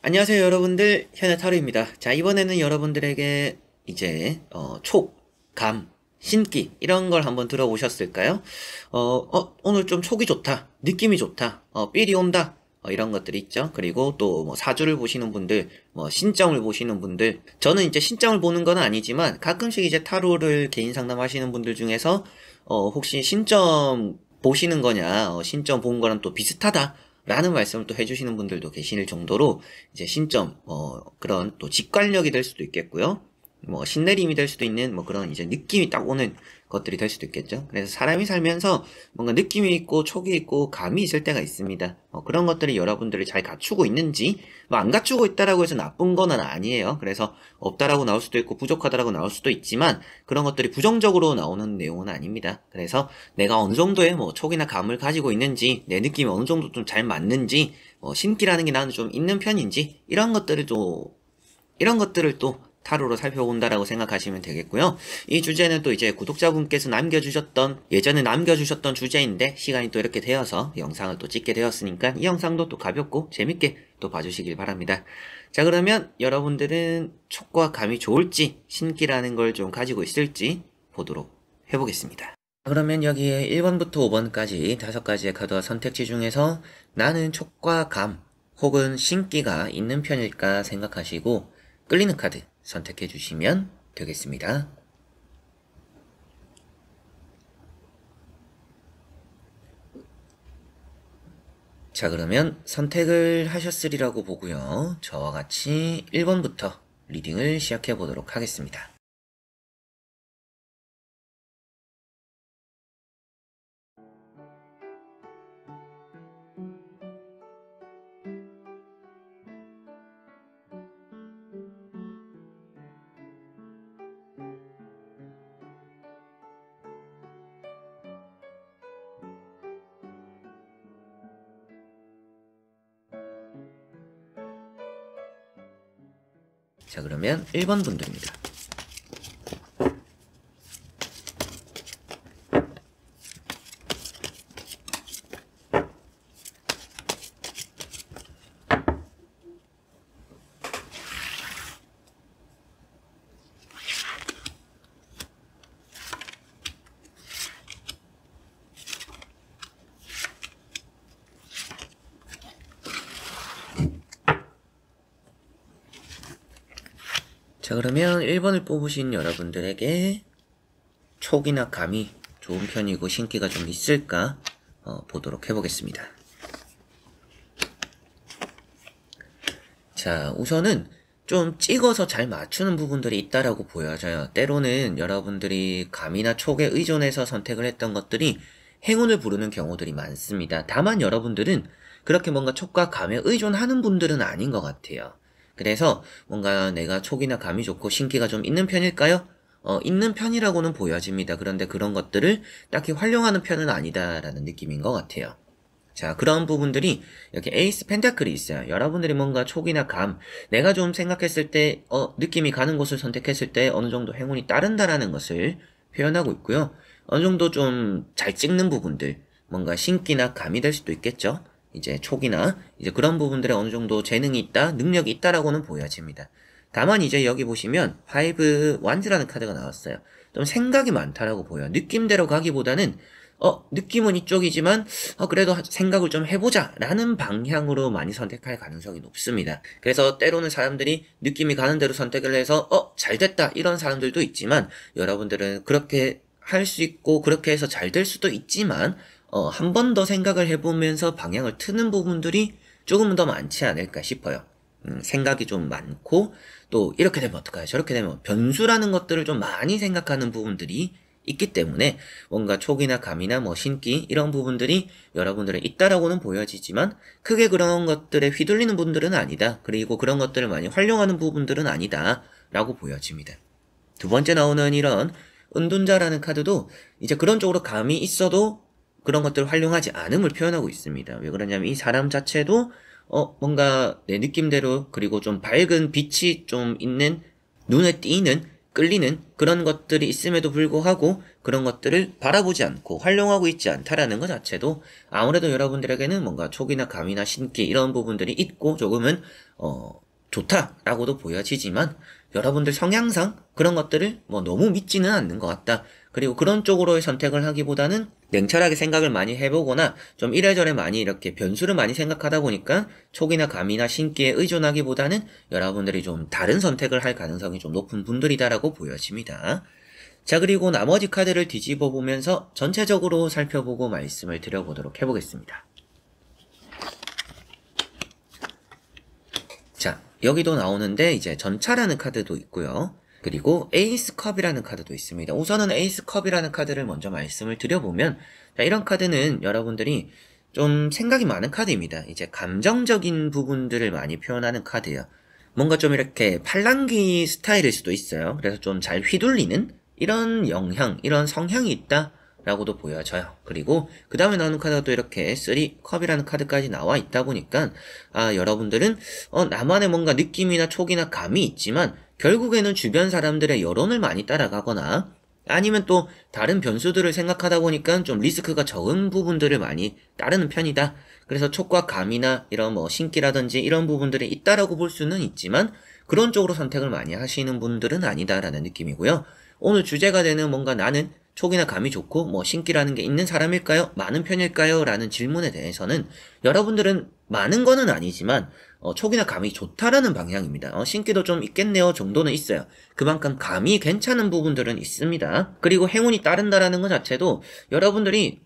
안녕하세요 여러분들, 현야타로입니다. 자, 이번에는 여러분들에게 이제 촉, 감, 신기 이런 걸 한번 들어보셨을까요? 오늘 좀 촉이 좋다, 느낌이 좋다, 삘이 온다, 이런 것들이 있죠. 그리고 또 뭐 사주를 보시는 분들, 뭐 신점을 보시는 분들, 저는 이제 신점을 보는 건 아니지만 가끔씩 이제 타로를 개인 상담하시는 분들 중에서 혹시 신점 보시는 거냐, 신점 본 거랑 또 비슷하다 라는 말씀을 또 해주시는 분들도 계실 정도로 이제 신점, 그런 또 직관력이 될 수도 있겠고요. 뭐 신내림이 될 수도 있는 뭐 그런 이제 느낌이 딱 오는 것들이 될 수도 있겠죠. 그래서 사람이 살면서 뭔가 느낌이 있고 촉이 있고 감이 있을 때가 있습니다. 그런 것들이 여러분들이 잘 갖추고 있는지, 뭐 안 갖추고 있다라고 해서 나쁜 건 아니에요. 그래서 없다라고 나올 수도 있고 부족하다라고 나올 수도 있지만 그런 것들이 부정적으로 나오는 내용은 아닙니다. 그래서 내가 어느 정도의 뭐 촉이나 감을 가지고 있는지, 내 느낌이 어느 정도 좀 잘 맞는지, 신기라는 게 나는 좀 있는 편인지, 이런 것들을 또 타로로 살펴본다라고 생각하시면 되겠고요. 이 주제는 또 이제 구독자분께서 예전에 남겨주셨던 주제인데, 시간이 또 이렇게 되어서 영상을 또 찍게 되었으니까 이 영상도 또 가볍고 재밌게 또 봐주시길 바랍니다. 자, 그러면 여러분들은 촉과 감이 좋을지, 신기라는 걸 좀 가지고 있을지 보도록 해보겠습니다. 그러면 여기에 1번부터 5번까지 5가지의 카드와 선택지 중에서 나는 촉과 감 혹은 신기가 있는 편일까 생각하시고 끌리는 카드 선택해 주시면 되겠습니다. 자, 그러면 선택을 하셨으리라고 보고요. 저와 같이 1번부터 리딩을 시작해 보도록 하겠습니다. 자, 그러면 1번 분들입니다. 자, 그러면 1번을 뽑으신 여러분들에게 촉이나 감이 좋은 편이고 신기가 좀 있을까 보도록 해보겠습니다. 자, 우선은 좀 찍어서 잘 맞추는 부분들이 있다라고 보여져요. 때로는 여러분들이 감이나 촉에 의존해서 선택을 했던 것들이 행운을 부르는 경우들이 많습니다. 다만 여러분들은 그렇게 뭔가 촉과 감에 의존하는 분들은 아닌 것 같아요. 그래서 뭔가 내가 촉이나 감이 좋고 신기가 좀 있는 편일까요? 있는 편이라고는 보여집니다. 그런데 그런 것들을 딱히 활용하는 편은 아니다라는 느낌인 것 같아요. 자, 그런 부분들이 이렇게 에이스 펜타클이 있어요. 여러분들이 뭔가 촉이나 감, 내가 좀 생각했을 때, 느낌이 가는 곳을 선택했을 때 어느 정도 행운이 따른다라는 것을 표현하고 있고요. 어느 정도 좀 잘 찍는 부분들, 뭔가 신기나 감이 될 수도 있겠죠. 이제 촉이나 이제 그런 부분들에 어느 정도 재능이 있다, 능력이 있다라고는 보여집니다. 다만 이제 여기 보시면 5 완즈라는 카드가 나왔어요. 좀 생각이 많다라고 보여요. 느낌대로 가기보다는 느낌은 이쪽이지만 그래도 생각을 좀 해보자 라는 방향으로 많이 선택할 가능성이 높습니다. 그래서 때로는 사람들이 느낌이 가는 대로 선택을 해서 잘 됐다 이런 사람들도 있지만, 여러분들은 그렇게 할 수 있고 그렇게 해서 잘 될 수도 있지만 한 번 더 생각을 해보면서 방향을 트는 부분들이 조금은 더 많지 않을까 싶어요. 생각이 좀 많고, 또 이렇게 되면 어떡하요, 저렇게 되면 변수라는 것들을 좀 많이 생각하는 부분들이 있기 때문에 뭔가 촉이나 감이나 뭐 신기 이런 부분들이 여러분들은 있다라고는 보여지지만 크게 그런 것들에 휘둘리는 분들은 아니다. 그리고 그런 것들을 많이 활용하는 부분들은 아니다 라고 보여집니다. 두 번째 나오는 이런 은둔자라는 카드도 이제 그런 쪽으로 감이 있어도 그런 것들을 활용하지 않음을 표현하고 있습니다. 왜 그러냐면 이 사람 자체도 뭔가 내 느낌대로, 그리고 좀 밝은 빛이 좀 있는, 눈에 띄는 끌리는 그런 것들이 있음에도 불구하고 그런 것들을 바라보지 않고 활용하고 있지 않다라는 것 자체도 아무래도 여러분들에게는 뭔가 촉이나 감이나 신기 이런 부분들이 있고 조금은 좋다라고도 보여지지만 여러분들 성향상 그런 것들을 뭐 너무 믿지는 않는 것 같다. 그리고 그런 쪽으로의 선택을 하기보다는 냉철하게 생각을 많이 해보거나 좀 이래저래 많이 이렇게 변수를 많이 생각하다 보니까 촉이나 감이나 신기에 의존하기보다는 여러분들이 좀 다른 선택을 할 가능성이 좀 높은 분들이다라고 보여집니다. 자, 그리고 나머지 카드를 뒤집어 보면서 전체적으로 살펴보고 말씀을 드려보도록 해보겠습니다. 자, 여기도 나오는데 이제 전차라는 카드도 있고요. 그리고 에이스컵이라는 카드도 있습니다. 우선은 에이스컵이라는 카드를 먼저 말씀을 드려보면, 자, 이런 카드는 여러분들이 좀 생각이 많은 카드입니다. 이제 감정적인 부분들을 많이 표현하는 카드예요. 뭔가 좀 이렇게 팔랑귀 스타일일 수도 있어요. 그래서 좀 잘 휘둘리는 이런 영향, 이런 성향이 있다 라고도 보여져요. 그리고 그 다음에 나오는 카드가 또 이렇게 3컵이라는 카드까지 나와 있다 보니까 여러분들은 나만의 뭔가 느낌이나 촉이나 감이 있지만 결국에는 주변 사람들의 여론을 많이 따라가거나 아니면 또 다른 변수들을 생각하다 보니까 좀 리스크가 적은 부분들을 많이 따르는 편이다. 그래서 촉과 감이나 이런 뭐 신기라든지 이런 부분들이 있다라고 볼 수는 있지만 그런 쪽으로 선택을 많이 하시는 분들은 아니다라는 느낌이고요. 오늘 주제가 되는 뭔가 나는 촉이나 감이 좋고 뭐 신기라는 게 있는 사람일까요? 많은 편일까요? 라는 질문에 대해서는 여러분들은 많은 거는 아니지만 촉이나 감이 좋다라는 방향입니다. 신기도 좀 있겠네요 정도는 있어요. 그만큼 감이 괜찮은 부분들은 있습니다. 그리고 행운이 따른다라는 것 자체도 여러분들이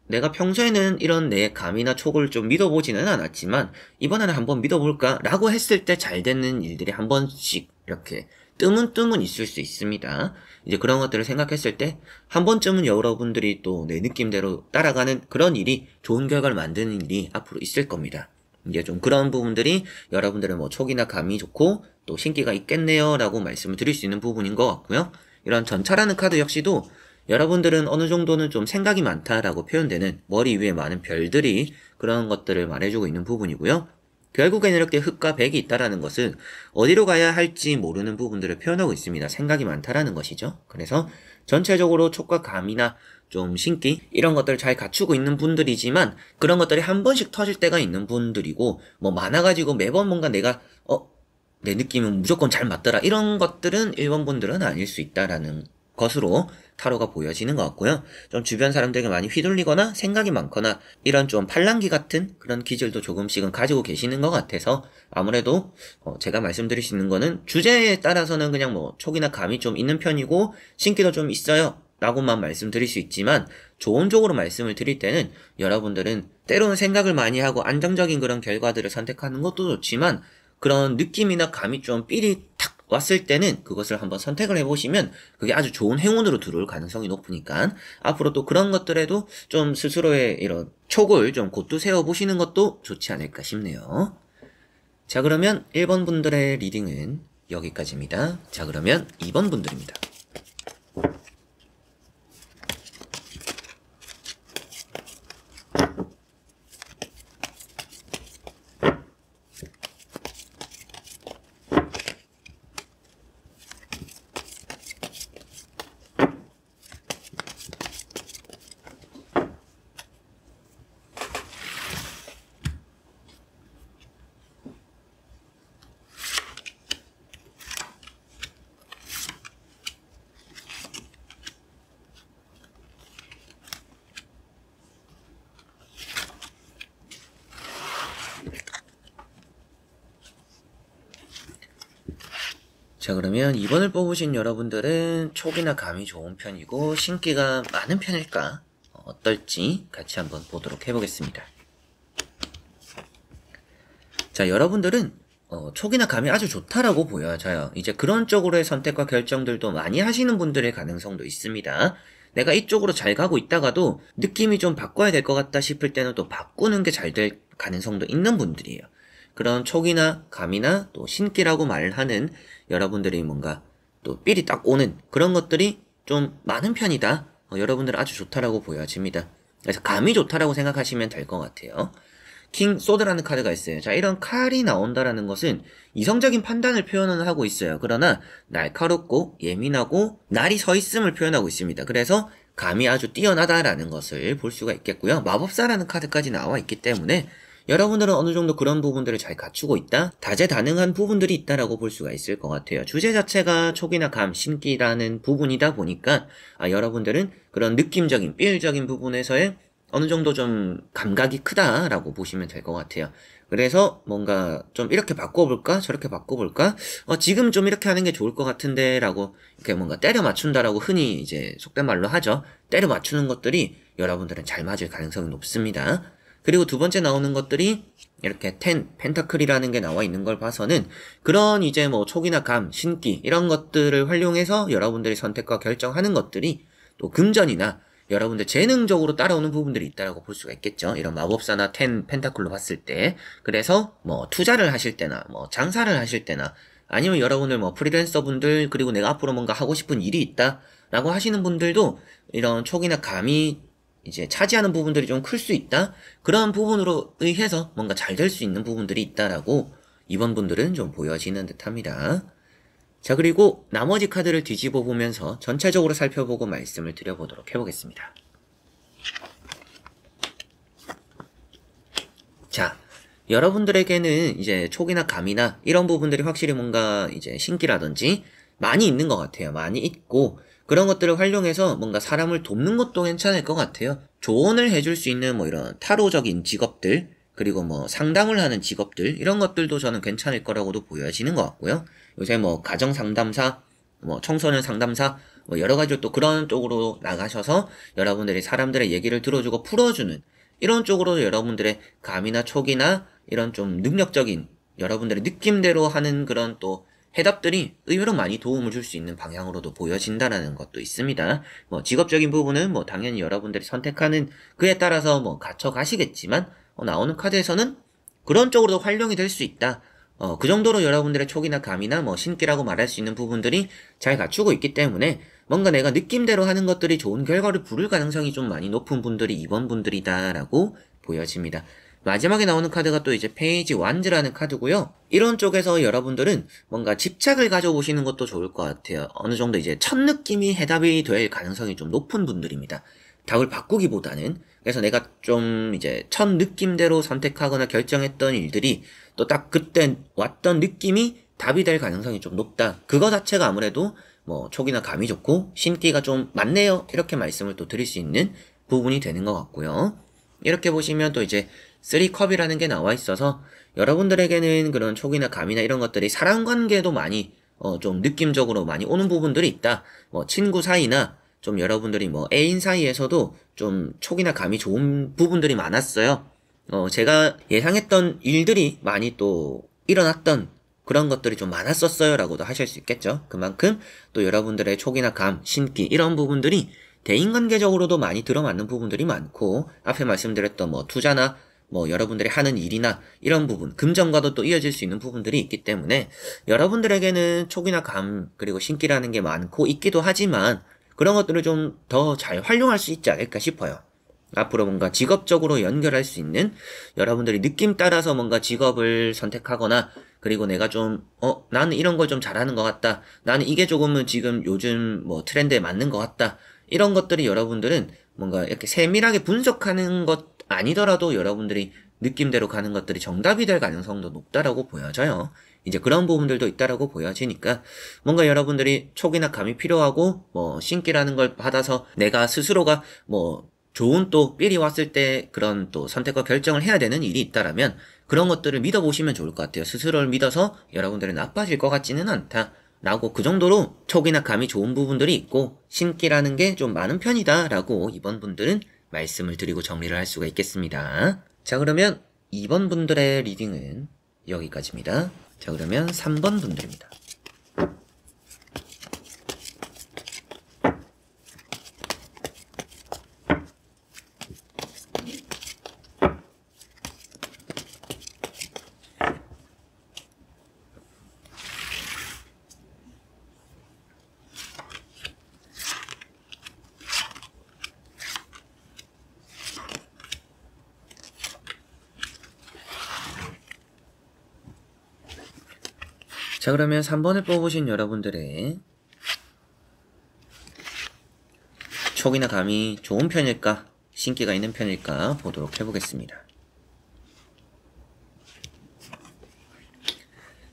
내가 평소에는 이런 내 감이나 촉을 좀 믿어보지는 않았지만 이번에는 한번 믿어볼까? 라고 했을 때 잘 되는 일들이 한 번씩 이렇게 뜨문뜨문 있을 수 있습니다. 이제 그런 것들을 생각했을 때 한 번쯤은 여러분들이 또 내 느낌대로 따라가는 그런 일이 좋은 결과를 만드는 일이 앞으로 있을 겁니다. 이제 좀 그런 부분들이 여러분들은 뭐 촉이나 감이 좋고 또 신기가 있겠네요 라고 말씀을 드릴 수 있는 부분인 것 같고요. 이런 전차라는 카드 역시도 여러분들은 어느 정도는 좀 생각이 많다라고 표현되는 머리 위에 많은 별들이 그런 것들을 말해주고 있는 부분이고요. 결국에는 이렇게 흑과 백이 있다라는 것은 어디로 가야 할지 모르는 부분들을 표현하고 있습니다. 생각이 많다라는 것이죠. 그래서 전체적으로 촉과 감이나 좀 신기 이런 것들을 잘 갖추고 있는 분들이지만 그런 것들이 한 번씩 터질 때가 있는 분들이고 뭐 많아가지고 매번 뭔가 내가 내 느낌은 무조건 잘 맞더라 이런 것들은 1번 분들은 아닐 수 있다라는 것으로 타로가 보여지는 것 같고요. 좀 주변 사람들에게 많이 휘둘리거나 생각이 많거나 이런 좀 팔랑귀 같은 그런 기질도 조금씩은 가지고 계시는 것 같아서 아무래도 제가 말씀드릴 수 있는 거는 주제에 따라서는 그냥 뭐 촉이나 감이 좀 있는 편이고 신기도 좀 있어요 라고만 말씀드릴 수 있지만 좋은 쪽으로 말씀을 드릴 때는 여러분들은 때로는 생각을 많이 하고 안정적인 그런 결과들을 선택하는 것도 좋지만 그런 느낌이나 감이 좀 삘이 탁 왔을 때는 그것을 한번 선택을 해보시면 그게 아주 좋은 행운으로 들어올 가능성이 높으니까 앞으로 또 그런 것들에도 좀 스스로의 이런 촉을 좀 곧도 세워보시는 것도 좋지 않을까 싶네요. 자, 그러면 1번 분들의 리딩은 여기까지입니다. 자, 그러면 2번 분들입니다. 자, 그러면 2번을 뽑으신 여러분들은 촉이나 감이 좋은 편이고 신기가 많은 편일까? 어떨지 같이 한번 보도록 해보겠습니다. 자, 여러분들은 촉이나 감이 아주 좋다라고 보여져요. 이제 그런 쪽으로의 선택과 결정들도 많이 하시는 분들의 가능성도 있습니다. 내가 이쪽으로 잘 가고 있다가도 느낌이 좀 바꿔야 될 것 같다 싶을 때는 또 바꾸는 게 잘 될 가능성도 있는 분들이에요. 그런 촉이나 감이나 또 신기라고 말하는 여러분들이 뭔가 또 삘이 딱 오는 그런 것들이 좀 많은 편이다. 여러분들은 아주 좋다라고 보여집니다. 그래서 감이 좋다라고 생각하시면 될 것 같아요. 킹 소드라는 카드가 있어요. 자, 이런 칼이 나온다라는 것은 이성적인 판단을 표현을 하고 있어요. 그러나 날카롭고 예민하고 날이 서 있음을 표현하고 있습니다. 그래서 감이 아주 뛰어나다라는 것을 볼 수가 있겠고요. 마법사라는 카드까지 나와 있기 때문에 여러분들은 어느 정도 그런 부분들을 잘 갖추고 있다? 다재다능한 부분들이 있다라고 볼 수가 있을 것 같아요. 주제 자체가 촉이나 감, 신기라는 부분이다 보니까 여러분들은 그런 느낌적인, 필적인 부분에서의 어느 정도 좀 감각이 크다라고 보시면 될 것 같아요. 그래서 뭔가 좀 이렇게 바꿔볼까? 저렇게 바꿔볼까? 지금 좀 이렇게 하는 게 좋을 것 같은데 라고 이렇게 뭔가 때려 맞춘다라고 흔히 이제 속된 말로 하죠. 때려 맞추는 것들이 여러분들은 잘 맞을 가능성이 높습니다. 그리고 두 번째 나오는 것들이 이렇게 펜타클이라는 게 나와 있는 걸 봐서는 그런 이제 뭐 촉이나 감, 신기 이런 것들을 활용해서 여러분들이 선택과 결정하는 것들이 또 금전이나 여러분들 재능적으로 따라오는 부분들이 있다고 볼 수가 있겠죠. 이런 마법사나 펜타클로 봤을 때. 그래서 뭐 투자를 하실 때나 뭐 장사를 하실 때나 아니면 여러분들 뭐 프리랜서 분들 그리고 내가 앞으로 뭔가 하고 싶은 일이 있다 라고 하시는 분들도 이런 촉이나 감이 이제 차지하는 부분들이 좀 클 수 있다? 그런 부분으로 의해서 뭔가 잘 될 수 있는 부분들이 있다라고 이번 분들은 좀 보여지는 듯 합니다. 자, 그리고 나머지 카드를 뒤집어 보면서 전체적으로 살펴보고 말씀을 드려보도록 해보겠습니다. 자, 여러분들에게는 이제 촉이나 감이나 이런 부분들이 확실히 뭔가 이제 신기라든지 많이 있는 것 같아요. 많이 있고 그런 것들을 활용해서 뭔가 사람을 돕는 것도 괜찮을 것 같아요. 조언을 해줄 수 있는 뭐 이런 타로적인 직업들 그리고 뭐 상담을 하는 직업들 이런 것들도 저는 괜찮을 거라고도 보여지는 것 같고요. 요새 뭐 가정 상담사, 뭐 청소년 상담사, 뭐 여러 가지 또 그런 쪽으로 나가셔서 여러분들이 사람들의 얘기를 들어주고 풀어주는 이런 쪽으로 여러분들의 감이나 촉이나 이런 좀 능력적인 여러분들의 느낌대로 하는 그런 또 해답들이 의외로 많이 도움을 줄 수 있는 방향으로도 보여진다는 것도 있습니다. 뭐 직업적인 부분은 뭐 당연히 여러분들이 선택하는 그에 따라서 뭐 갖춰 가시겠지만 나오는 카드에서는 그런 쪽으로도 활용이 될 수 있다. 그 정도로 여러분들의 촉이나 감이나 뭐 신기라고 말할 수 있는 부분들이 잘 갖추고 있기 때문에 뭔가 내가 느낌대로 하는 것들이 좋은 결과를 부를 가능성이 좀 많이 높은 분들이 이번 분들이다라고 보여집니다. 마지막에 나오는 카드가 또 이제 페이지 완즈라는 카드고요. 이런 쪽에서 여러분들은 뭔가 집착을 가져보시는 것도 좋을 것 같아요. 어느 정도 이제 첫 느낌이 해답이 될 가능성이 좀 높은 분들입니다. 답을 바꾸기보다는. 그래서 내가 좀 이제 첫 느낌대로 선택하거나 결정했던 일들이 또 딱 그때 왔던 느낌이 답이 될 가능성이 좀 높다. 그거 자체가 아무래도 뭐 촉이나 감이 좋고 신기가 좀 많네요. 이렇게 말씀을 또 드릴 수 있는 부분이 되는 것 같고요. 이렇게 보시면 또 이제 3컵이라는 게 나와 있어서 여러분들에게는 그런 촉이나 감이나 이런 것들이 사람 관계도 많이 좀 느낌적으로 많이 오는 부분들이 있다. 뭐 친구 사이나 좀 여러분들이 뭐 애인 사이에서도 좀 촉이나 감이 좋은 부분들이 많았어요. 제가 예상했던 일들이 많이 또 일어났던 그런 것들이 좀 많았었어요 라고도 하실 수 있겠죠. 그만큼 또 여러분들의 촉이나 감, 신기 이런 부분들이 대인관계적으로도 많이 들어맞는 부분들이 많고 앞에 말씀드렸던 뭐 투자나 뭐 여러분들이 하는 일이나 이런 부분, 금전과도 또 이어질 수 있는 부분들이 있기 때문에 여러분들에게는 촉이나 감 그리고 신기라는 게 많고 있기도 하지만 그런 것들을 좀 더 잘 활용할 수 있지 않을까 싶어요. 앞으로 뭔가 직업적으로 연결할 수 있는 여러분들이 느낌 따라서 뭔가 직업을 선택하거나 그리고 내가 좀 나는 이런 걸 좀 잘하는 것 같다. 나는 이게 조금은 지금 요즘 뭐 트렌드에 맞는 것 같다. 이런 것들이 여러분들은 뭔가 이렇게 세밀하게 분석하는 것 아니더라도 여러분들이 느낌대로 가는 것들이 정답이 될 가능성도 높다라고 보여져요. 이제 그런 부분들도 있다라고 보여지니까 뭔가 여러분들이 촉이나 감이 필요하고 뭐 신기라는 걸 받아서 내가 스스로가 뭐 좋은 또 삘이 왔을 때 그런 또 선택과 결정을 해야 되는 일이 있다라면 그런 것들을 믿어보시면 좋을 것 같아요. 스스로를 믿어서 여러분들이 나빠질 것 같지는 않다. 라고 그 정도로 촉이나 감이 좋은 부분들이 있고 신기라는 게 좀 많은 편이다 라고 이번 분들은 말씀을 드리고 정리를 할 수가 있겠습니다. 자, 그러면 2번 분들의 리딩은 여기까지입니다. 자, 그러면 3번 분들입니다. 자, 그러면 3번을 뽑으신 여러분들의 촉이나 감이 좋은 편일까, 신기가 있는 편일까 보도록 해보겠습니다.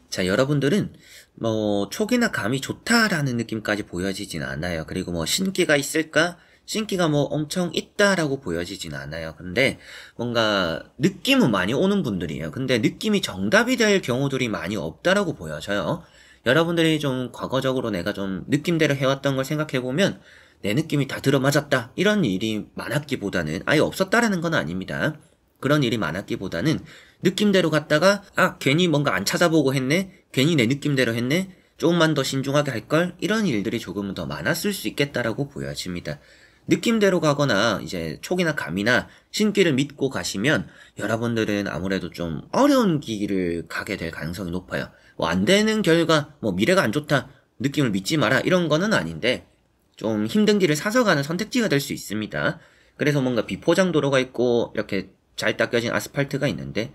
자, 여러분들은 뭐 촉이나 감이 좋다라는 느낌까지 보여지진 않아요. 그리고 뭐 신기가 있을까? 신기가 뭐 엄청 있다라고 보여지진 않아요. 근데 뭔가 느낌은 많이 오는 분들이에요. 근데 느낌이 정답이 될 경우들이 많이 없다라고 보여져요. 여러분들이 좀 과거적으로 내가 좀 느낌대로 해왔던 걸 생각해보면 내 느낌이 다 들어맞았다, 이런 일이 많았기보다는, 아예 없었다라는 건 아닙니다. 그런 일이 많았기보다는 느낌대로 갔다가 괜히 뭔가 안 찾아보고 했네, 괜히 내 느낌대로 했네, 조금만 더 신중하게 할걸, 이런 일들이 조금은 더 많았을 수 있겠다라고 보여집니다. 느낌대로 가거나 이제 촉이나 감이나 신기를 믿고 가시면 여러분들은 아무래도 좀 어려운 길을 가게 될 가능성이 높아요. 뭐 안 되는 결과, 뭐 미래가 안 좋다, 느낌을 믿지 마라, 이런 거는 아닌데 좀 힘든 길을 사서 가는 선택지가 될 수 있습니다. 그래서 뭔가 비포장 도로가 있고 이렇게 잘 닦여진 아스팔트가 있는데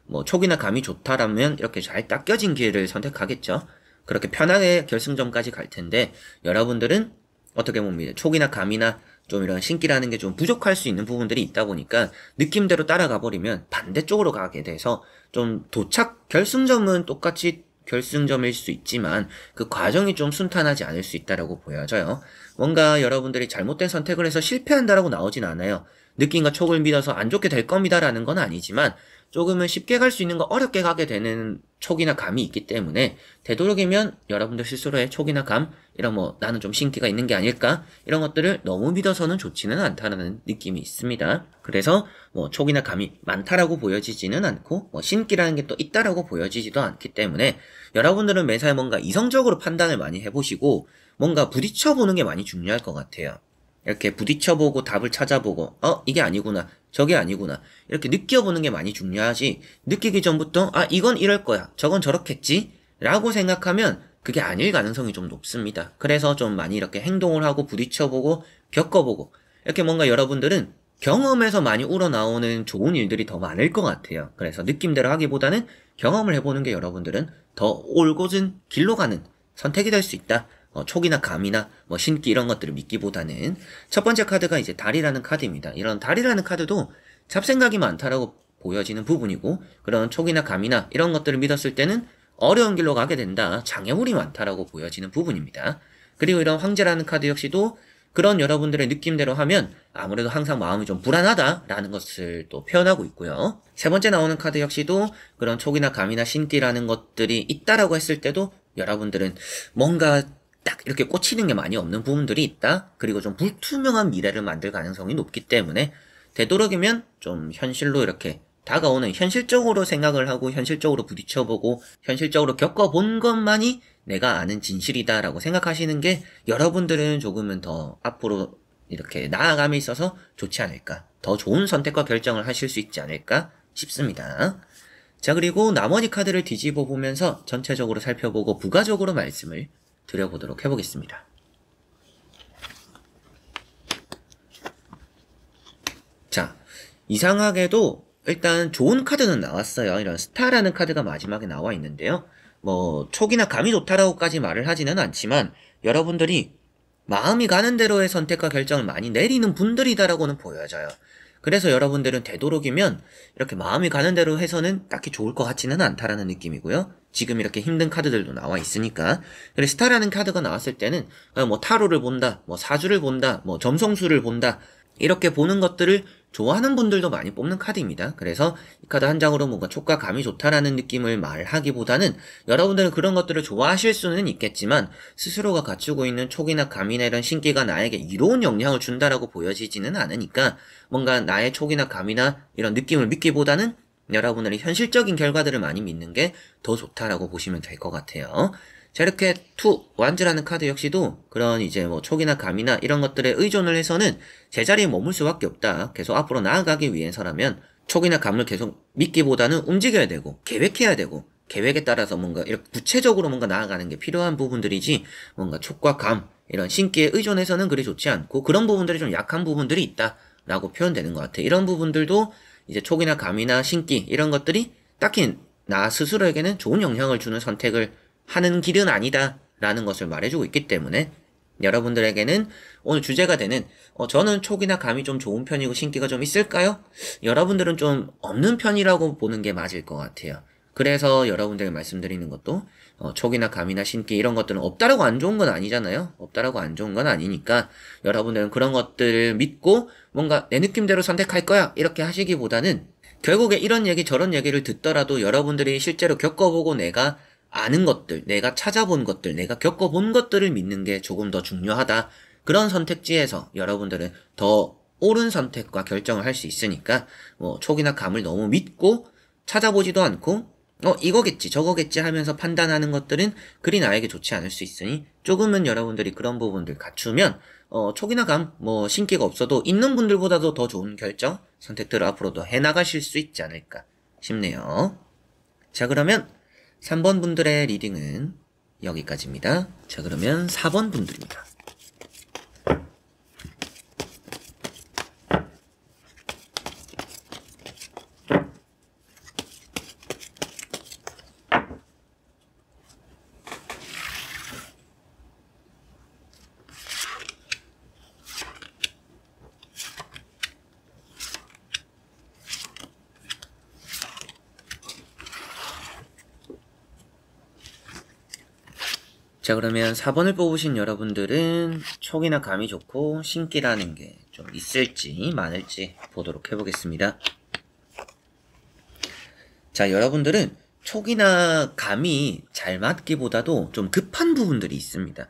뭐 촉이나 감이 좋다라면 이렇게 잘 닦여진 길을 선택하겠죠. 그렇게 편하게 결승점까지 갈 텐데 여러분들은 어떻게 보면 촉이나 감이나 좀 이런 신기라는 게 좀 부족할 수 있는 부분들이 있다 보니까 느낌대로 따라가 버리면 반대쪽으로 가게 돼서 좀 도착 결승점은 똑같이 결승점일 수 있지만 그 과정이 좀 순탄하지 않을 수 있다라고 보여져요. 뭔가 여러분들이 잘못된 선택을 해서 실패한다라고 나오진 않아요. 느낌과 촉을 믿어서 안 좋게 될 겁니다라는 건 아니지만 조금은 쉽게 갈 수 있는 거 어렵게 가게 되는 촉이나 감이 있기 때문에 되도록이면 여러분들 스스로의 촉이나 감, 이런 뭐 나는 좀 신기가 있는 게 아닐까, 이런 것들을 너무 믿어서는 좋지는 않다는 느낌이 있습니다. 그래서 뭐 촉이나 감이 많다라고 보여지지는 않고 뭐 신기라는 게 또 있다라고 보여지지도 않기 때문에 여러분들은 매사에 뭔가 이성적으로 판단을 많이 해보시고 뭔가 부딪혀보는 게 많이 중요할 것 같아요. 이렇게 부딪혀보고 답을 찾아보고 이게 아니구나, 저게 아니구나, 이렇게 느껴보는 게 많이 중요하지, 느끼기 전부터 이건 이럴 거야, 저건 저렇겠지 라고 생각하면 그게 아닐 가능성이 좀 높습니다. 그래서 좀 많이 이렇게 행동을 하고 부딪혀보고 겪어보고, 이렇게 뭔가 여러분들은 경험에서 많이 우러나오는 좋은 일들이 더 많을 것 같아요. 그래서 느낌대로 하기보다는 경험을 해보는 게 여러분들은 더 올곧은 길로 가는 선택이 될 수 있다. 촉이나 감이나 뭐 신기 이런 것들을 믿기보다는. 첫 번째 카드가 이제 달이라는 카드입니다. 이런 달이라는 카드도 잡생각이 많다라고 보여지는 부분이고, 그런 촉이나 감이나 이런 것들을 믿었을 때는 어려운 길로 가게 된다, 장애물이 많다라고 보여지는 부분입니다. 그리고 이런 황제라는 카드 역시도 그런 여러분들의 느낌대로 하면 아무래도 항상 마음이 좀 불안하다라는 것을 또 표현하고 있고요. 세 번째 나오는 카드 역시도 그런 촉이나 감이나 신기라는 것들이 있다라고 했을 때도 여러분들은 뭔가 딱 이렇게 꽂히는 게 많이 없는 부분들이 있다, 그리고 좀 불투명한 미래를 만들 가능성이 높기 때문에 되도록이면 좀 현실로 이렇게 다가오는, 현실적으로 생각을 하고 현실적으로 부딪혀보고 현실적으로 겪어본 것만이 내가 아는 진실이다라고 생각하시는 게 여러분들은 조금은 더 앞으로 이렇게 나아감에 있어서 좋지 않을까, 더 좋은 선택과 결정을 하실 수 있지 않을까 싶습니다. 자, 그리고 나머지 카드를 뒤집어 보면서 전체적으로 살펴보고 부가적으로 말씀을 드려보도록 해보겠습니다. 자, 이상하게도 일단 좋은 카드는 나왔어요. 이런 스타라는 카드가 마지막에 나와 있는데요. 뭐 촉이나 감이 좋다라고까지 말을 하지는 않지만 여러분들이 마음이 가는 대로의 선택과 결정을 많이 내리는 분들이다라고는 보여져요. 그래서 여러분들은 되도록이면 이렇게 마음이 가는 대로 해서는 딱히 좋을 것 같지는 않다라는 느낌이고요. 지금 이렇게 힘든 카드들도 나와 있으니까. 그래서 스타라는 카드가 나왔을 때는 뭐 타로를 본다, 뭐 사주를 본다, 뭐 점성술을 본다, 이렇게 보는 것들을 좋아하는 분들도 많이 뽑는 카드입니다. 그래서 이 카드 한 장으로 뭔가 촉과 감이 좋다라는 느낌을 말하기보다는 여러분들은 그런 것들을 좋아하실 수는 있겠지만 스스로가 갖추고 있는 촉이나 감이나 이런 신기가 나에게 이로운 영향을 준다라고 보여지지는 않으니까 뭔가 나의 촉이나 감이나 이런 느낌을 믿기보다는 여러분들이 현실적인 결과들을 많이 믿는 게 더 좋다라고 보시면 될 것 같아요. 자, 이렇게 완즈라는 카드 역시도 그런 이제 뭐 촉이나 감이나 이런 것들에 의존을 해서는 제자리에 머물 수밖에 없다, 계속 앞으로 나아가기 위해서라면 촉이나 감을 계속 믿기보다는 움직여야 되고 계획해야 되고, 계획에 따라서 뭔가 이렇게 구체적으로 뭔가 나아가는 게 필요한 부분들이지, 뭔가 촉과 감 이런 신기에 의존해서는 그리 좋지 않고 그런 부분들이 좀 약한 부분들이 있다라고 표현되는 것 같아. 이런 부분들도 이제 촉이나 감이나 신기 이런 것들이 딱히 나 스스로에게는 좋은 영향을 주는 선택을 하는 길은 아니다 라는 것을 말해주고 있기 때문에 여러분들에게는 오늘 주제가 되는 저는 촉이나 감이 좀 좋은 편이고 신기가 좀 있을까요? 여러분들은 좀 없는 편이라고 보는 게 맞을 것 같아요. 그래서 여러분들에게 말씀드리는 것도 촉이나 감이나 신기 이런 것들은 없다라고 안 좋은 건 아니잖아요. 없다라고 안 좋은 건 아니니까 여러분들은 그런 것들을 믿고 뭔가 내 느낌대로 선택할 거야 이렇게 하시기보다는 결국에 이런 얘기 저런 얘기를 듣더라도 여러분들이 실제로 겪어보고 내가 아는 것들, 내가 찾아본 것들, 내가 겪어본 것들을 믿는 게 조금 더 중요하다. 그런 선택지에서 여러분들은 더 옳은 선택과 결정을 할 수 있으니까 촉이나 감을 너무 믿고 찾아보지도 않고 이거겠지 저거겠지 하면서 판단하는 것들은 그리 나에게 좋지 않을 수 있으니 조금은 여러분들이 그런 부분들 갖추면 촉이나 감, 신기가 없어도 있는 분들보다도 더 좋은 결정, 선택들을 앞으로도 해나가실 수 있지 않을까 싶네요. 자, 그러면 3번 분들의 리딩은 여기까지입니다. 자, 그러면 4번 분들입니다. 자, 그러면 4번을 뽑으신 여러분들은 촉이나 감이 좋고 신기라는 게 좀 있을지 많을지 보도록 해보겠습니다. 자, 여러분들은 촉이나 감이 잘 맞기보다도 좀 급한 부분들이 있습니다.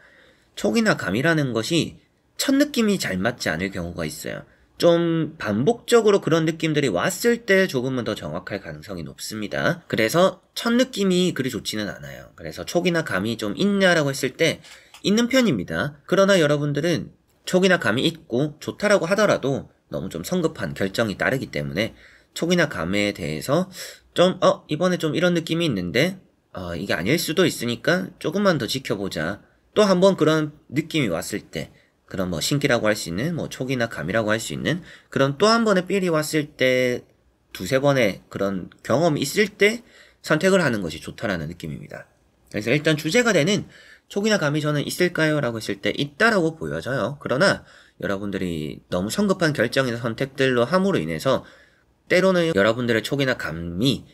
촉이나 감이라는 것이 첫 느낌이 잘 맞지 않을 경우가 있어요. 좀 반복적으로 그런 느낌들이 왔을 때 조금은 더 정확할 가능성이 높습니다. 그래서 첫 느낌이 그리 좋지는 않아요. 그래서 촉이나 감이 좀 있냐라고 했을 때 있는 편입니다. 그러나 여러분들은 촉이나 감이 있고 좋다라고 하더라도 너무 좀 성급한 결정이 따르기 때문에 촉이나 감에 대해서 좀 이번에 좀 이런 느낌이 있는데 이게 아닐 수도 있으니까 조금만 더 지켜보자. 또 한번 그런 느낌이 왔을 때 그런 신기라고 할 수 있는 촉이나 감이라고 할 수 있는 그런 또 한 번의 삘이 왔을 때 두세 번의 그런 경험이 있을 때 선택을 하는 것이 좋다라는 느낌입니다. 그래서 일단 주제가 되는 촉이나 감이 저는 있을까요? 라고 했을 때 있다라고 보여져요. 그러나 여러분들이 너무 성급한 결정이나 선택들로 함으로 인해서 때로는 여러분들의 촉이나 감이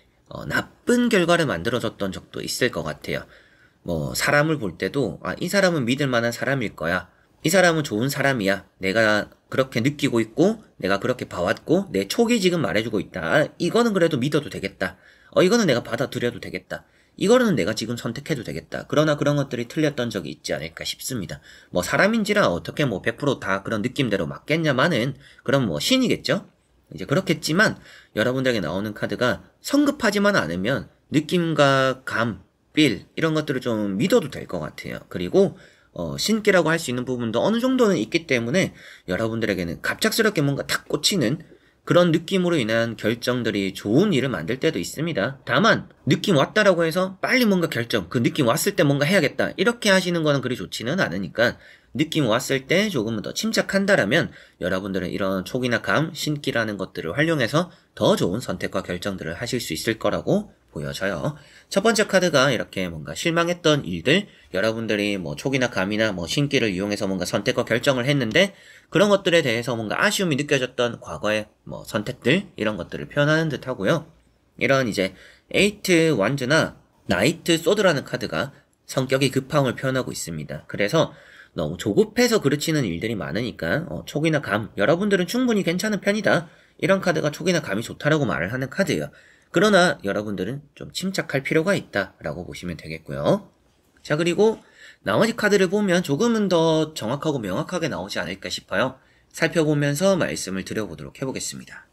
나쁜 결과를 만들어줬던 적도 있을 것 같아요. 사람을 볼 때도 이 사람은 믿을 만한 사람일 거야. 이 사람은 좋은 사람이야. 내가 그렇게 느끼고 있고 내가 그렇게 봐왔고 내 촉이 지금 말해주고 있다. 이거는 그래도 믿어도 되겠다. 이거는 내가 받아들여도 되겠다. 이거는 내가 지금 선택해도 되겠다. 그러나 그런 것들이 틀렸던 적이 있지 않을까 싶습니다. 사람인지라 어떻게 100% 그런 느낌대로 맞겠냐마는 그럼 신이겠죠? 이제 그렇겠지만 여러분들에게 나오는 카드가 성급하지만 않으면 느낌과 감, 필 이런 것들을 좀 믿어도 될 것 같아요. 그리고 신기라고 할 수 있는 부분도 어느 정도는 있기 때문에 여러분들에게는 갑작스럽게 뭔가 탁 꽂히는 그런 느낌으로 인한 결정들이 좋은 일을 만들 때도 있습니다. 다만 느낌 왔다라고 해서 빨리 뭔가 결정, 그 느낌 왔을 때 뭔가 해야겠다 이렇게 하시는 거는 그리 좋지는 않으니까 느낌 왔을 때 조금은 더 침착한다라면 여러분들은 이런 촉이나 감, 신기라는 것들을 활용해서 더 좋은 선택과 결정들을 하실 수 있을 거라고 보여져요. 첫 번째 카드가 이렇게 뭔가 실망했던 일들, 여러분들이 촉이나 감이나 신기를 이용해서 뭔가 선택과 결정을 했는데 그런 것들에 대해서 뭔가 아쉬움이 느껴졌던 과거의 선택들 이런 것들을 표현하는 듯 하고요. 이런 이제 에이트 완즈나 나이트 소드라는 카드가 성격이 급함을 표현하고 있습니다. 그래서 너무 조급해서 그르치는 일들이 많으니까 촉이나 감, 여러분들은 충분히 괜찮은 편이다. 이런 카드가 촉이나 감이 좋다라고 말을 하는 카드예요. 그러나 여러분들은 좀 침착할 필요가 있다라고 보시면 되겠고요. 자, 그리고 나머지 카드를 보면 조금은 더 정확하고 명확하게 나오지 않을까 싶어요. 살펴보면서 말씀을 드려보도록 해보겠습니다.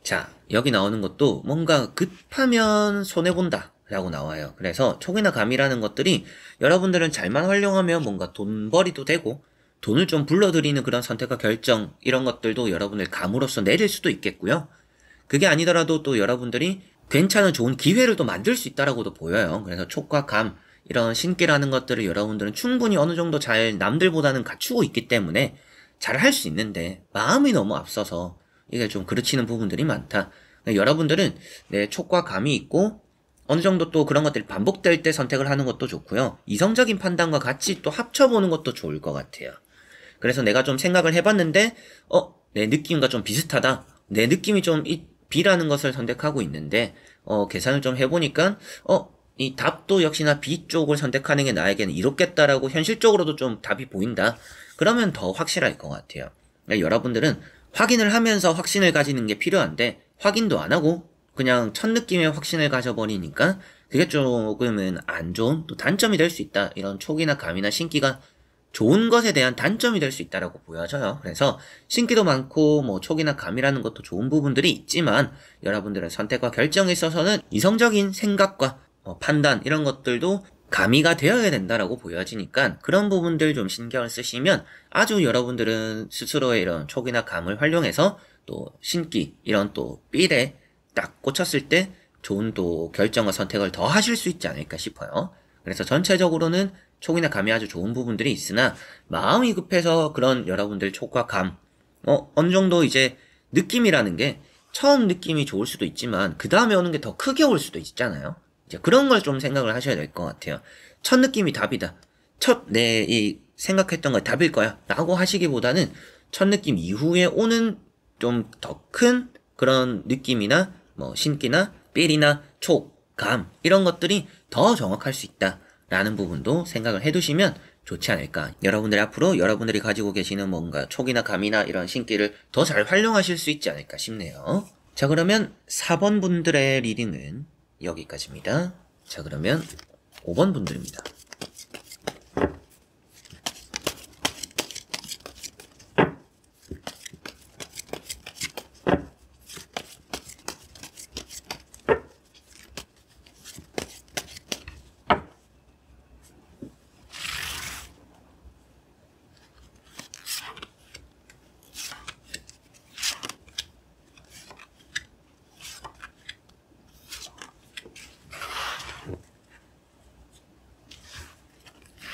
자, 여기 나오는 것도 뭔가 급하면 손해본다 라고 나와요. 그래서 촉이나 감이라는 것들이 여러분들은 잘만 활용하면 뭔가 돈벌이도 되고 돈을 좀 불러들이는 그런 선택과 결정 이런 것들도 여러분들 감으로써 내릴 수도 있겠고요. 그게 아니더라도 또 여러분들이 괜찮은 좋은 기회를 또 만들 수 있다라고도 보여요. 그래서 촉과 감 이런 신기라는 것들을 여러분들은 충분히 어느 정도 잘 남들보다는 갖추고 있기 때문에 잘 할 수 있는데 마음이 너무 앞서서 이게 좀 그르치는 부분들이 많다. 여러분들은 내 촉과 감이 있고 어느 정도 또 그런 것들이 반복될 때 선택을 하는 것도 좋고요. 이성적인 판단과 같이 또 합쳐보는 것도 좋을 것 같아요. 그래서 내가 좀 생각을 해봤는데 내 느낌과 좀 비슷하다. 내 느낌이 좀 B라는 것을 선택하고 있는데 계산을 좀 해보니까 이 답도 역시나 B 쪽을 선택하는 게 나에게는 이롭겠다라고 현실적으로도 좀 답이 보인다. 그러면 더 확실할 것 같아요. 그러니까 여러분들은 확인을 하면서 확신을 가지는 게 필요한데 확인도 안 하고 그냥 첫 느낌에 확신을 가져버리니까 그게 조금은 안 좋은 또 단점이 될 수 있다. 이런 촉이나 감이나 신기가 좋은 것에 대한 단점이 될 수 있다라고 보여져요. 그래서 신기도 많고 뭐 촉이나 감이라는 것도 좋은 부분들이 있지만 여러분들의 선택과 결정에 있어서는 이성적인 생각과 판단 이런 것들도 가미가 되어야 된다라고 보여지니까 그런 부분들 좀 신경을 쓰시면 아주 여러분들은 스스로의 이런 촉이나 감을 활용해서 또 신기 이런 또 삘에 딱 꽂혔을 때 좋은 또 결정과 선택을 더 하실 수 있지 않을까 싶어요. 그래서 전체적으로는 촉이나 감이 아주 좋은 부분들이 있으나 마음이 급해서 그런 여러분들 촉과 감 어느 정도 이제 느낌이라는 게 처음 느낌이 좋을 수도 있지만 그 다음에 오는 게 더 크게 올 수도 있잖아요. 이제 그런 걸 좀 생각을 하셔야 될 것 같아요. 첫 느낌이 답이다. 첫 내 이 생각했던 거 답일 거야 라고 하시기보다는 첫 느낌 이후에 오는 좀 더 큰 그런 느낌이나 뭐 신기나 삘이나 촉, 감 이런 것들이 더 정확할 수 있다 라는 부분도 생각을 해두시면 좋지 않을까. 여러분들이 앞으로 여러분들이 가지고 계시는 뭔가 촉이나 감이나 이런 신기를 더 잘 활용하실 수 있지 않을까 싶네요. 자, 그러면 4번 분들의 리딩은 여기까지입니다. 자, 그러면 5번 분들입니다.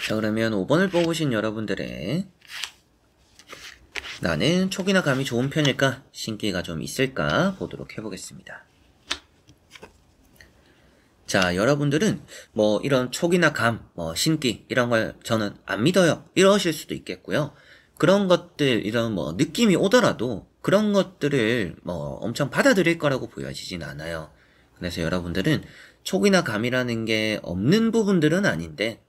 자, 그러면 5번을 뽑으신 여러분들의 나는 촉이나 감이 좋은 편일까? 신기가 좀 있을까? 보도록 해보겠습니다. 자, 여러분들은 뭐 이런 촉이나 감, 뭐 신기 이런 걸 저는 안 믿어요. 이러실 수도 있겠고요. 그런 것들, 이런 뭐 느낌이 오더라도 그런 것들을 뭐 엄청 받아들일 거라고 보여지진 않아요. 그래서 여러분들은 촉이나 감이라는 게 없는 부분들은 아닌데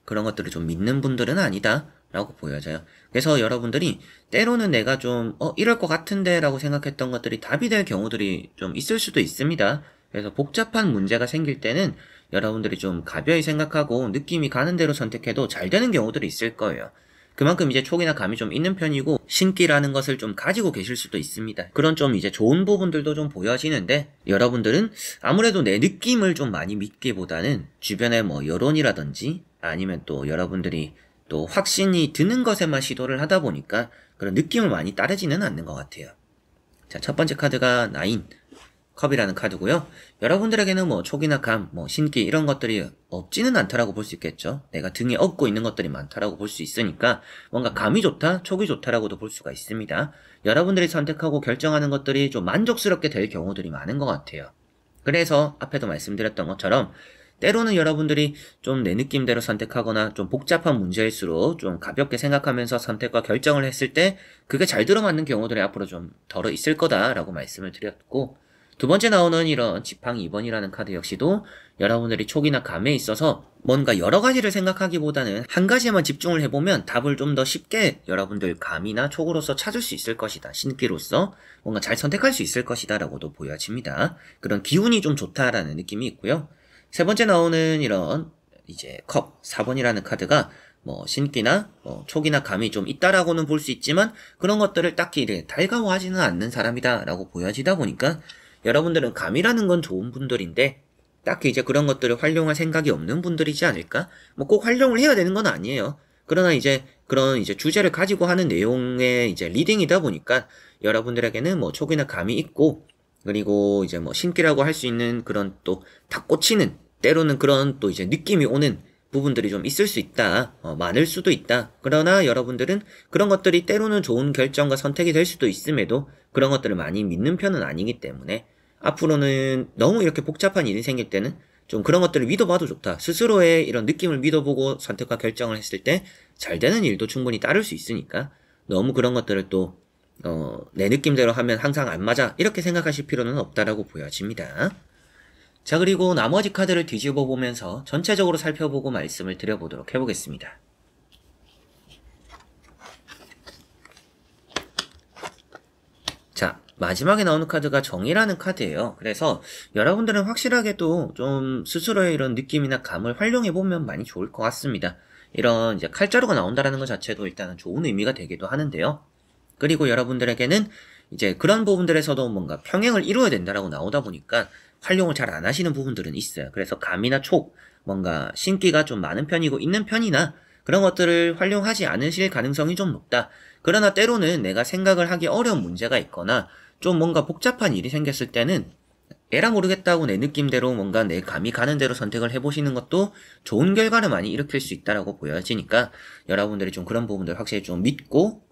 그런 것들을 좀 믿는 분들은 아니다 라고 보여져요. 그래서 여러분들이 때로는 내가 좀 이럴 것 같은데 라고 생각했던 것들이 답이 될 경우들이 좀 있을 수도 있습니다. 그래서 복잡한 문제가 생길 때는 여러분들이 좀 가벼이 생각하고 느낌이 가는 대로 선택해도 잘 되는 경우들이 있을 거예요. 그만큼 이제 촉이나 감이 좀 있는 편이고 신기라는 것을 좀 가지고 계실 수도 있습니다. 그런 좀 이제 좋은 부분들도 좀 보여지는데 여러분들은 아무래도 내 느낌을 좀 많이 믿기보다는 주변의 뭐 여론이라든지 아니면 또 여러분들이 또 확신이 드는 것에만 시도를 하다 보니까 그런 느낌을 많이 따르지는 않는 것 같아요. 자, 첫 번째 카드가 9 컵이라는 카드고요. 여러분들에게는 뭐 촉이나 감, 뭐 신기 이런 것들이 없지는 않다라고 볼 수 있겠죠. 내가 등에 업고 있는 것들이 많다라고 볼 수 있으니까 뭔가 감이 좋다, 촉이 좋다라고도 볼 수가 있습니다. 여러분들이 선택하고 결정하는 것들이 좀 만족스럽게 될 경우들이 많은 것 같아요. 그래서 앞에도 말씀드렸던 것처럼 때로는 여러분들이 좀 내 느낌대로 선택하거나 좀 복잡한 문제일수록 좀 가볍게 생각하면서 선택과 결정을 했을 때 그게 잘 들어맞는 경우들이 앞으로 좀 덜어 있을 거다라고 말씀을 드렸고 두 번째 나오는 이런 지팡 2번이라는 카드 역시도 여러분들이 촉이나 감에 있어서 뭔가 여러 가지를 생각하기보다는 한 가지에만 집중을 해보면 답을 좀 더 쉽게 여러분들 감이나 촉으로서 찾을 수 있을 것이다. 신기로서 뭔가 잘 선택할 수 있을 것이다 라고도 보여집니다. 그런 기운이 좀 좋다라는 느낌이 있고요. 세 번째 나오는 이런 이제 컵 4번이라는 카드가 뭐 신기나 뭐 촉이나 감이 좀 있다라고는 볼 수 있지만 그런 것들을 딱히 이렇게 달가워하지는 않는 사람이다 라고 보여지다 보니까 여러분들은 감이라는 건 좋은 분들인데 딱히 이제 그런 것들을 활용할 생각이 없는 분들이지 않을까? 뭐 꼭 활용을 해야 되는 건 아니에요. 그러나 이제 그런 이제 주제를 가지고 하는 내용의 이제 리딩이다 보니까 여러분들에게는 뭐 촉이나 감이 있고 그리고 이제 뭐 신기라고 할 수 있는 그런 또 탁 꽂히는 때로는 그런 또 이제 느낌이 오는 부분들이 좀 있을 수 있다. 많을 수도 있다. 그러나 여러분들은 그런 것들이 때로는 좋은 결정과 선택이 될 수도 있음에도 그런 것들을 많이 믿는 편은 아니기 때문에 앞으로는 너무 이렇게 복잡한 일이 생길 때는 좀 그런 것들을 믿어봐도 좋다. 스스로의 이런 느낌을 믿어보고 선택과 결정을 했을 때 잘 되는 일도 충분히 따를 수 있으니까 너무 그런 것들을 또 내 느낌대로 하면 항상 안 맞아 이렇게 생각하실 필요는 없다라고 보여집니다. 자, 그리고 나머지 카드를 뒤집어 보면서 전체적으로 살펴보고 말씀을 드려보도록 해보겠습니다. 자, 마지막에 나오는 카드가 정의라는 카드예요. 그래서 여러분들은 확실하게 또 좀 스스로의 이런 느낌이나 감을 활용해보면 많이 좋을 것 같습니다. 이런 이제 칼자루가 나온다라는 것 자체도 일단은 좋은 의미가 되기도 하는데요. 그리고 여러분들에게는 이제 그런 부분들에서도 뭔가 평행을 이루어야 된다라고 나오다 보니까 활용을 잘 안 하시는 부분들은 있어요. 그래서 감이나 촉, 뭔가 신기가 좀 많은 편이고 있는 편이나 그런 것들을 활용하지 않으실 가능성이 좀 높다. 그러나 때로는 내가 생각을 하기 어려운 문제가 있거나 좀 뭔가 복잡한 일이 생겼을 때는 에라 모르겠다고 내 느낌대로 뭔가 내 감이 가는 대로 선택을 해보시는 것도 좋은 결과를 많이 일으킬 수 있다라고 보여지니까 여러분들이 좀 그런 부분들 확실히 좀 믿고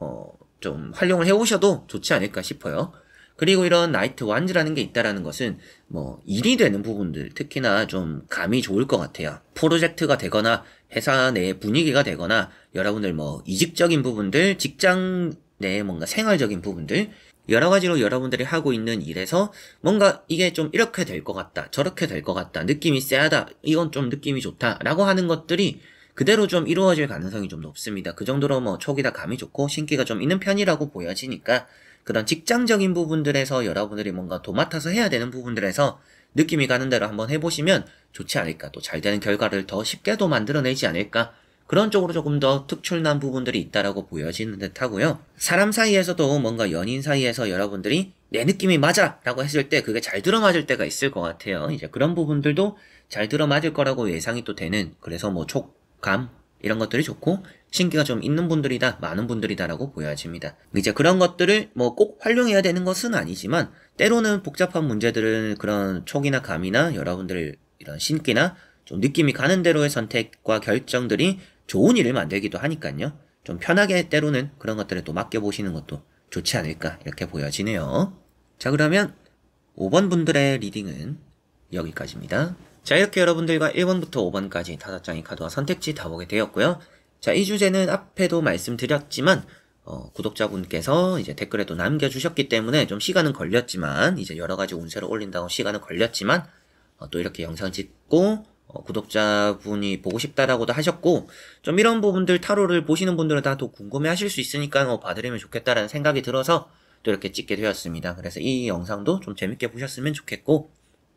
좀 활용을 해오셔도 좋지 않을까 싶어요. 그리고 이런 나이트 완즈라는 게 있다라는 것은 뭐 일이 되는 부분들, 특히나 좀 감이 좋을 것 같아요. 프로젝트가 되거나 회사 내 분위기가 되거나 여러분들 뭐 이직적인 부분들, 직장 내 뭔가 생활적인 부분들 여러 가지로 여러분들이 하고 있는 일에서 뭔가 이게 좀 이렇게 될 것 같다, 저렇게 될 것 같다, 느낌이 쎄하다, 이건 좀 느낌이 좋다 라고 하는 것들이 그대로 좀 이루어질 가능성이 좀 높습니다. 그 정도로 뭐 촉이다 감이 좋고 신기가 좀 있는 편이라고 보여지니까 그런 직장적인 부분들에서 여러분들이 뭔가 도맡아서 해야 되는 부분들에서 느낌이 가는 대로 한번 해보시면 좋지 않을까, 또 잘 되는 결과를 더 쉽게도 만들어내지 않을까, 그런 쪽으로 조금 더 특출난 부분들이 있다라고 보여지는 듯 하고요. 사람 사이에서도 뭔가 연인 사이에서 여러분들이 내 느낌이 맞아! 라고 했을 때 그게 잘 들어맞을 때가 있을 것 같아요. 이제 그런 부분들도 잘 들어맞을 거라고 예상이 또 되는, 그래서 뭐 촉감, 이런 것들이 좋고 신기가 좀 있는 분들이다, 많은 분들이다라고 보여집니다. 이제 그런 것들을 뭐 꼭 활용해야 되는 것은 아니지만 때로는 복잡한 문제들은 그런 촉이나 감이나 여러분들 이런 신기나 좀 느낌이 가는 대로의 선택과 결정들이 좋은 일을 만들기도 하니까요. 좀 편하게 때로는 그런 것들을 또 맡겨보시는 것도 좋지 않을까 이렇게 보여지네요. 자, 그러면 5번 분들의 리딩은 여기까지입니다. 자, 이렇게 여러분들과 1번부터 5번까지 5장의 카드와 선택지 다 보게 되었고요. 자, 이 주제는 앞에도 말씀드렸지만 구독자분께서 이제 댓글에도 남겨주셨기 때문에 좀 시간은 걸렸지만, 이제 여러가지 운세를 올린다고 시간은 걸렸지만 또 이렇게 영상 찍고 구독자분이 보고 싶다라고도 하셨고, 좀 이런 부분들 타로를 보시는 분들은 다 또 궁금해 하실 수 있으니까 봐드리면 좋겠다라는 생각이 들어서 또 이렇게 찍게 되었습니다. 그래서 이 영상도 좀 재밌게 보셨으면 좋겠고,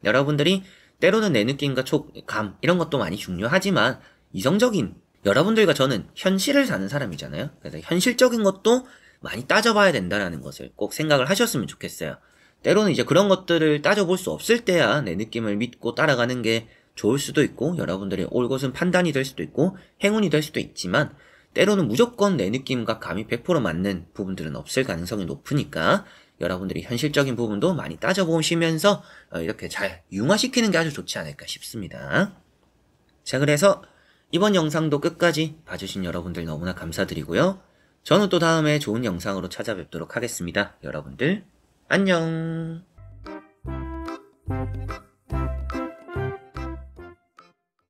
여러분들이 때로는 내 느낌과 촉감 이런 것도 많이 중요하지만 이성적인, 여러분들과 저는 현실을 사는 사람이잖아요. 그래서 현실적인 것도 많이 따져봐야 된다는 것을 꼭 생각을 하셨으면 좋겠어요. 때로는 이제 그런 것들을 따져볼 수 없을 때야 내 느낌을 믿고 따라가는 게 좋을 수도 있고 여러분들의 올곧은 판단이 될 수도 있고 행운이 될 수도 있지만, 때로는 무조건 내 느낌과 감이 100% 맞는 부분들은 없을 가능성이 높으니까 여러분들이 현실적인 부분도 많이 따져보시면서 이렇게 잘 융화시키는 게 아주 좋지 않을까 싶습니다. 자, 그래서 이번 영상도 끝까지 봐주신 여러분들 너무나 감사드리고요. 저는 또 다음에 좋은 영상으로 찾아뵙도록 하겠습니다. 여러분들 안녕.